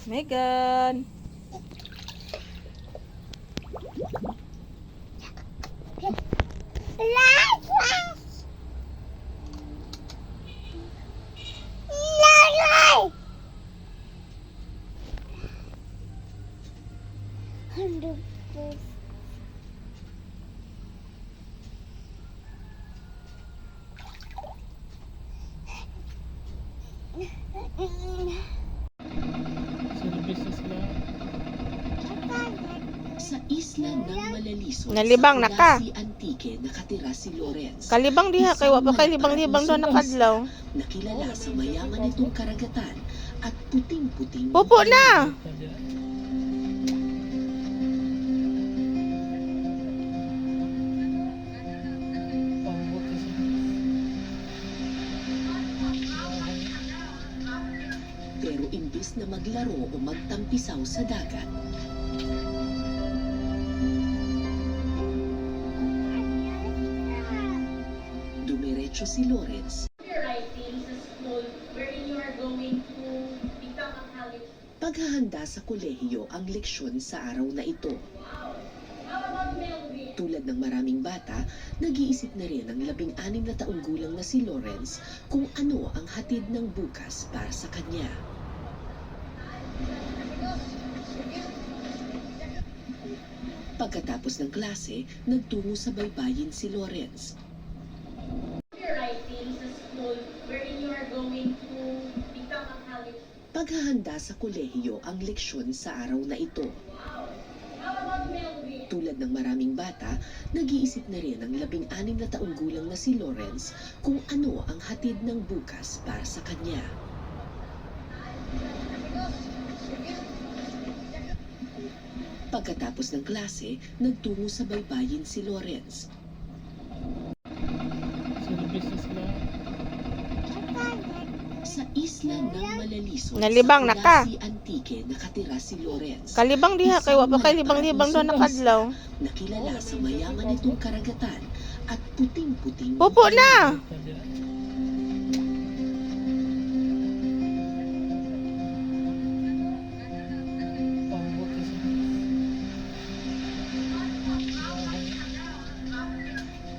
Megan. Sa isla ng Malalisod, Nalibang na ka. Si Antique nakatira si Lorenz. Kalibang diha kay wa pa kay libang-libang doon nakadlaw. Nakilala sa mayaman nitong karagatan at puting-puting. Pupo na. Pero imbis na maglaro o magtampisaw sa dagat, dumiretso si Lorenz. Paghahanda sa kolehiyo ang leksyon sa araw na ito. Tulad ng maraming bata, nag-iisip na rin ang 16 na taong gulang na si Lorenz kung ano ang hatid ng bukas para sa kanya. Pagkatapos ng klase, nagtungo sa baybayin si Lorenz. Paghahanda sa kolehiyo ang leksyon sa araw na ito. Tulad ng maraming bata, nag-iisip na rin ang 16 na taong gulang na si Lorenz kung ano ang hatid ng bukas para sa kanya. Pagkatapos ng klase, nagtungo sa baybayin si Lorenz. Sa isla ng Malalisod, Nalibang na ka. Si Antique nakatira si Lorenz. Kalibang diha kay wa pa kay libang-libang doon nakadlaw. Nakilala sa mayaman nitong karagatan at puting-puting. Pupo na.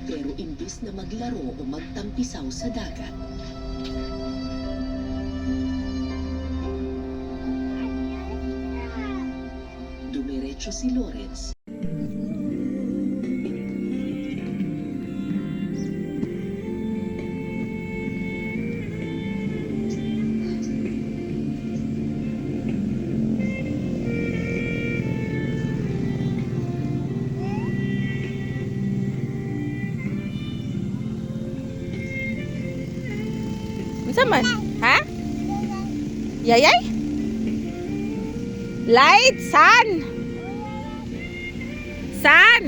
Pero imbis na maglaro o magtampisaw sa dagat, dumiretso si Lorenz. Unsa man? Ha? Yayay? Light, sun. Sun.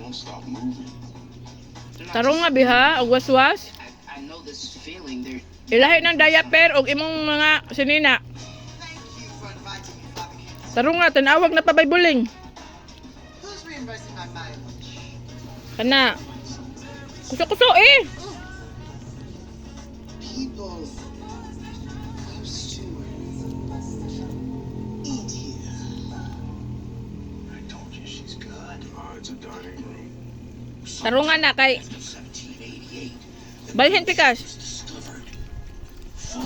don't stop moving. Tarong nga biha, og waswas. I know this feeling. There. Ilahi ng diaper og imong mga sinina. Thank you for inviting me, Father Campbell. Tarong nga, tanawag na pabay-buling. Who's reimbursing my mileage? Kana. Kuso-kuso eh. People used to eat here. I told you she's good. It's a dining room. Tarong nga na kay 1788. balhin pikas. Was discovered.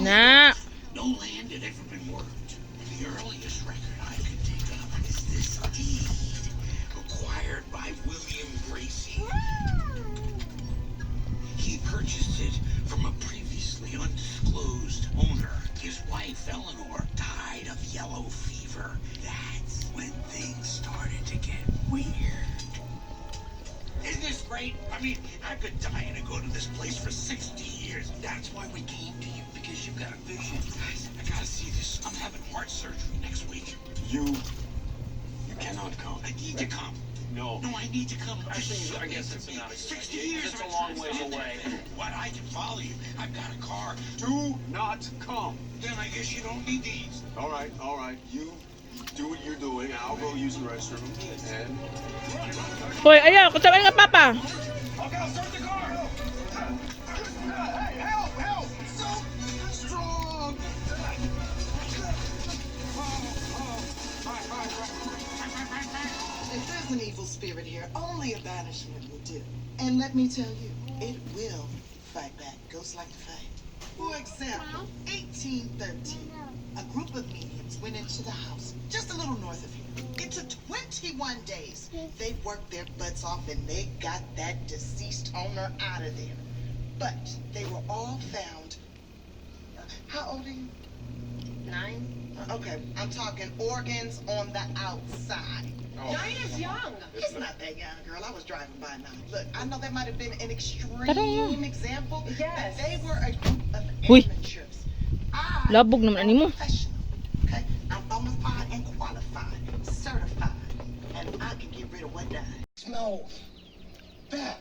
Na. No land had ever been worked. The earliest record I could dig up is this deed, acquired by William Gracie. He purchased it from a previously undisclosed owner. His wife, Eleanor, died of yellow fever. That's when things started to get weird. Isn't this great? I mean, I've been dying to go to this place for 60 years. That's why we came to you, because you've got a vision. Guys, I gotta see this. I'm having heart surgery next week. You cannot come. I need to come. No, I need to come. I guess it's not 60 years. It's a long ways away. What? I can follow you. I've got a car. Do not come. Then I guess you don't need these. All right. You do what you're doing. I'll go use the restroom. And Hoy, ayaw, kasabay nga papa. okay, I'll start the car. Hey, help! So strong. If there's an evil spirit here, only a banishment will do. And let me tell you, it will fight back. Ghosts like to fight. For example, 1813. A group of mediums went into the house just a little north of here. It took 21 days. They worked their butts off and they got that deceased owner out of there. But they were all found. How old are you? 9? Okay, I'm talking organs on the outside. 9 is young. It's not that young, girl. I was driving by 9. Look, I know that might have been an extreme Tarong. example, Yes. but they were a group of Uy. amateurs. I Labog naman am ani mo. a professional, okay? I'm bona fide and qualified, certified, and I can get rid of what died. Smell that.